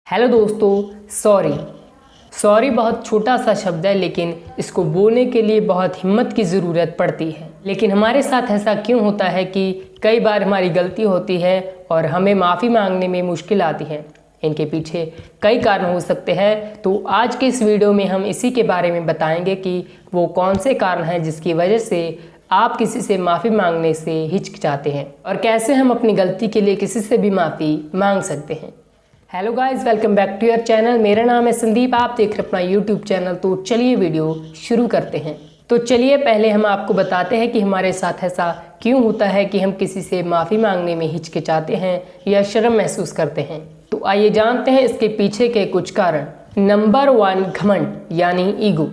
Hello दोस्तों, sorry बहुत छोटा सा शब्द है, लेकिन इसको बोलने के लिए बहुत हिम्मत की ज़रूरत पड़ती है। लेकिन हमारे साथ ऐसा क्यों होता है कि कई बार हमारी गलती होती है और हमें माफ़ी मांगने में मुश्किल आती है। इनके पीछे कई कारण हो सकते हैं, तो आज के इस वीडियो में हम इसी के बारे में बताएंगे कि वो कौन से कारण हैं जिसकी वजह से आप किसी से माफ़ी मांगने से हिचकिचाते हैं और कैसे हम अपनी गलती के लिए किसी से भी माफ़ी मांग सकते हैं। Hello guys, welcome back to your channel. मेरा नाम है संदीप, आप देख रहे हैं अपना यूट्यूब चैनल। तो चलिए वीडियो शुरू करते हैं। तो चलिए पहले हम आपको बताते हैं कि हमारे साथ ऐसा क्यों होता है कि हम किसी से माफ़ी मांगने में हिचकिचाते हैं या शर्म महसूस करते हैं। तो आइए जानते हैं इसके पीछे के कुछ कारण। नंबर 1, घमंड यानी ईगो।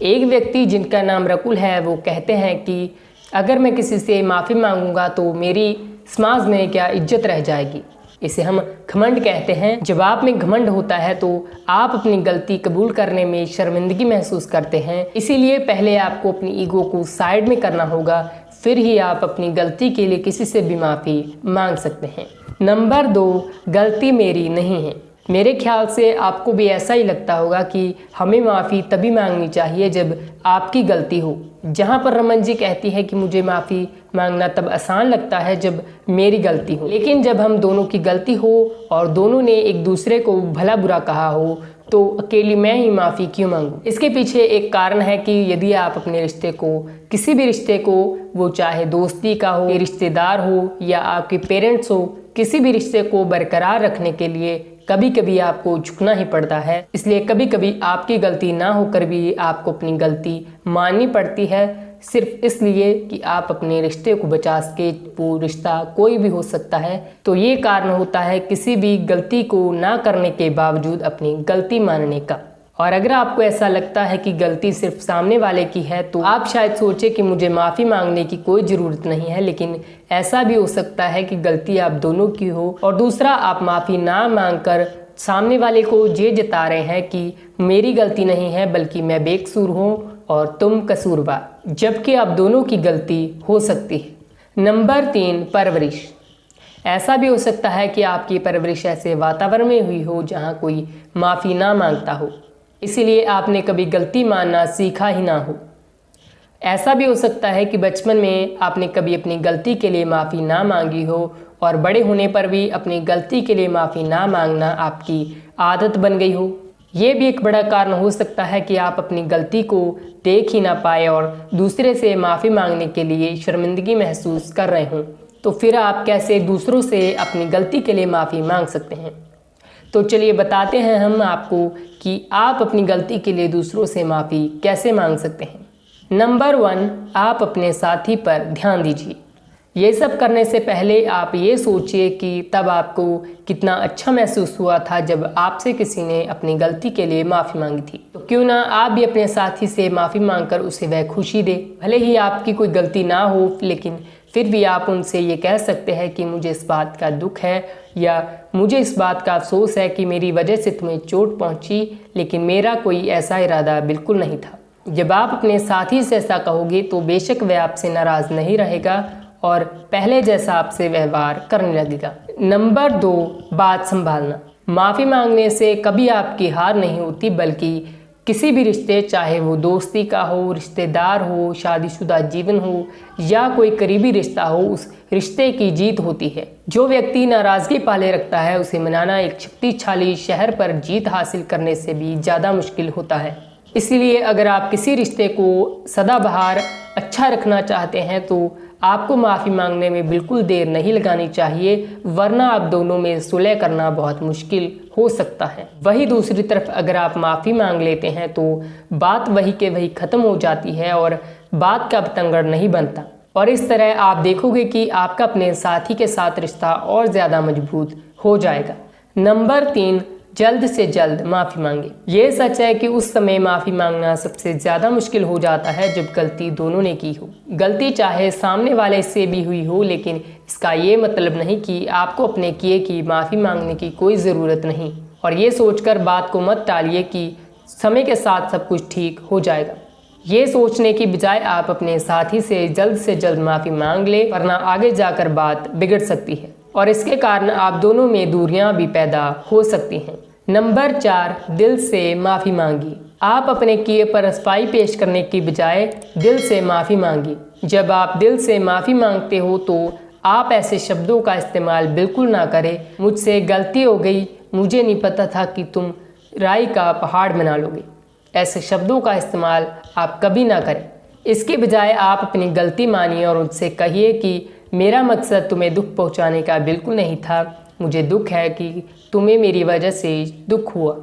एक व्यक्ति जिनका नाम रकुल है, वो कहते हैं कि अगर मैं किसी से माफ़ी मांगूंगा तो मेरी समाज में क्या इज्जत रह जाएगी। इसे हम घमंड कहते हैं। जब आप में घमंड होता है तो आप अपनी गलती कबूल करने में शर्मिंदगी महसूस करते हैं। इसीलिए पहले आपको अपनी ईगो को साइड में करना होगा, फिर ही आप अपनी गलती के लिए किसी से भी माफ़ी मांग सकते हैं। नंबर 2, गलती मेरी नहीं है। मेरे ख्याल से आपको भी ऐसा ही लगता होगा कि हमें माफ़ी तभी मांगनी चाहिए जब आपकी गलती हो। जहाँ पर रमन जी कहती है कि मुझे माफ़ी मांगना तब आसान लगता है जब मेरी गलती हो, लेकिन जब हम दोनों की गलती हो और दोनों ने एक दूसरे को भला बुरा कहा हो तो अकेली मैं ही माफ़ी क्यों मांगूं। इसके पीछे एक कारण है कि यदि आप अपने रिश्ते को, किसी भी रिश्ते को, वो चाहे दोस्ती का हो, रिश्तेदार हो या आपके पेरेंट्स हो, किसी भी रिश्ते को बरकरार रखने के लिए कभी कभी आपको झुकना ही पड़ता है। इसलिए कभी कभी आपकी गलती ना होकर भी आपको अपनी गलती माननी पड़ती है, सिर्फ इसलिए कि आप अपने रिश्ते को बचा सके। वो रिश्ता कोई भी हो सकता है। तो ये कारण होता है किसी भी गलती को ना करने के बावजूद अपनी गलती मानने का। और अगर आपको ऐसा लगता है कि गलती सिर्फ सामने वाले की है तो आप शायद सोचे कि मुझे माफ़ी मांगने की कोई ज़रूरत नहीं है, लेकिन ऐसा भी हो सकता है कि गलती आप दोनों की हो और दूसरा आप माफ़ी ना मांगकर सामने वाले को ये जता रहे हैं कि मेरी गलती नहीं है बल्कि मैं बेकसूर हूँ और तुम कसूरवार, जबकि आप दोनों की गलती हो सकती है। नंबर 3, परवरिश। ऐसा भी हो सकता है कि आपकी परवरिश ऐसे वातावरण में हुई हो जहाँ कोई माफ़ी ना मांगता हो, इसीलिए आपने कभी गलती मानना सीखा ही ना हो। ऐसा भी हो सकता है कि बचपन में आपने कभी अपनी गलती के लिए माफ़ी ना मांगी हो और बड़े होने पर भी अपनी गलती के लिए माफ़ी ना मांगना आपकी आदत बन गई हो। ये भी एक बड़ा कारण हो सकता है कि आप अपनी गलती को देख ही ना पाए और दूसरे से माफ़ी मांगने के लिए शर्मिंदगी महसूस कर रहे हों। तो फिर आप कैसे दूसरों से अपनी गलती के लिए माफ़ी मांग सकते हैं। तो चलिए बताते हैं हम आपको कि आप अपनी गलती के लिए दूसरों से माफ़ी कैसे मांग सकते हैं। नंबर 1, आप अपने साथी पर ध्यान दीजिए। ये सब करने से पहले आप ये सोचिए कि तब आपको कितना अच्छा महसूस हुआ था जब आपसे किसी ने अपनी गलती के लिए माफ़ी मांगी थी। तो क्यों ना आप भी अपने साथी से माफ़ी मांगकर उसे वह खुशी दे। भले ही आपकी कोई गलती ना हो, लेकिन फिर भी आप उनसे ये कह सकते हैं कि मुझे इस बात का दुख है या मुझे इस बात का अफसोस है कि मेरी वजह से तुम्हें चोट पहुंची, लेकिन मेरा कोई ऐसा इरादा बिल्कुल नहीं था। जब आप अपने साथी से ऐसा कहोगे तो बेशक वह आपसे नाराज़ नहीं रहेगा और पहले जैसा आपसे व्यवहार करने लगेगा। नंबर 2, बात संभालना। माफ़ी मांगने से कभी आपकी हार नहीं होती, बल्कि किसी भी रिश्ते, चाहे वो दोस्ती का हो, रिश्तेदार हो, शादीशुदा जीवन हो या कोई करीबी रिश्ता हो, उस रिश्ते की जीत होती है। जो व्यक्ति नाराज़गी पाले रखता है उसे मनाना एक शक्तिशाली शहर पर जीत हासिल करने से भी ज़्यादा मुश्किल होता है। इसीलिए अगर आप किसी रिश्ते को सदाबहार अच्छा रखना चाहते हैं तो आपको माफ़ी मांगने में बिल्कुल देर नहीं लगानी चाहिए, वरना आप दोनों में सुलह करना बहुत मुश्किल हो सकता है। वही दूसरी तरफ अगर आप माफ़ी मांग लेते हैं तो बात वही के वही ख़त्म हो जाती है और बात का बतंगड़ नहीं बनता, और इस तरह आप देखोगे कि आपका अपने साथी के साथ रिश्ता और ज़्यादा मजबूत हो जाएगा। नंबर 3, जल्द से जल्द माफ़ी मांगे। ये सच है कि उस समय माफ़ी मांगना सबसे ज़्यादा मुश्किल हो जाता है जब गलती दोनों ने की हो। गलती चाहे सामने वाले से भी हुई हो, लेकिन इसका ये मतलब नहीं कि आपको अपने किए की माफ़ी मांगने की कोई ज़रूरत नहीं। और ये सोचकर बात को मत टालिए कि समय के साथ सब कुछ ठीक हो जाएगा। ये सोचने की बजाय आप अपने साथी से जल्द माफ़ी मांग ले, वरना आगे जाकर बात बिगड़ सकती है और इसके कारण आप दोनों में दूरियां भी पैदा हो सकती हैं। नंबर 4, दिल से माफ़ी मांगी। आप अपने किए पर सफाई पेश करने की बजाय दिल से माफ़ी मांगी। जब आप दिल से माफ़ी मांगते हो तो आप ऐसे शब्दों का इस्तेमाल बिल्कुल ना करें, मुझसे गलती हो गई, मुझे नहीं पता था कि तुम राई का पहाड़ बना लोगे। ऐसे शब्दों का इस्तेमाल आप कभी ना करें। इसके बजाय आप अपनी गलती मानिए और उनसे कहिए कि मेरा मकसद तुम्हें दुख पहुंचाने का बिल्कुल नहीं था, मुझे दुख है कि तुम्हें मेरी वजह से दुख हुआ।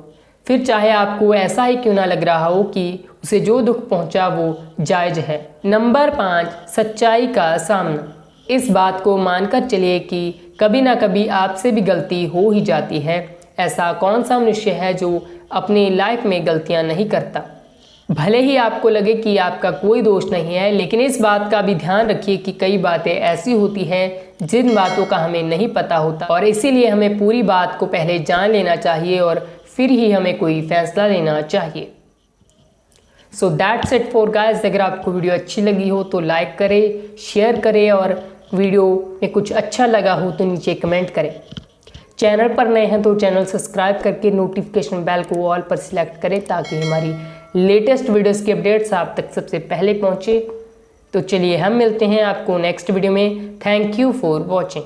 फिर चाहे आपको ऐसा ही क्यों ना लग रहा हो कि उसे जो दुख पहुंचा वो जायज़ है। नंबर 5, सच्चाई का सामना। इस बात को मानकर चलिए कि कभी ना कभी आपसे भी गलती हो ही जाती है। ऐसा कौन सा मनुष्य है जो अपनी लाइफ में गलतियां नहीं करता। भले ही आपको लगे कि आपका कोई दोष नहीं है, लेकिन इस बात का भी ध्यान रखिए कि कई बातें ऐसी होती हैं जिन बातों का हमें नहीं पता होता, और इसीलिए हमें पूरी बात को पहले जान लेना चाहिए और फिर ही हमें कोई फैसला लेना चाहिए। So that's it for guys. अगर आपको वीडियो अच्छी लगी हो तो लाइक करें, शेयर करें, और वीडियो में कुछ अच्छा लगा हो तो नीचे कमेंट करें। चैनल पर नए हैं तो चैनल सब्सक्राइब करके नोटिफिकेशन बेल को ऑल पर सिलेक्ट करें ताकि हमारी लेटेस्ट वीडियोस की अपडेट्स आप तक सबसे पहले पहुंचे। तो चलिए हम मिलते हैं आपको नेक्स्ट वीडियो में। Thank you for watching.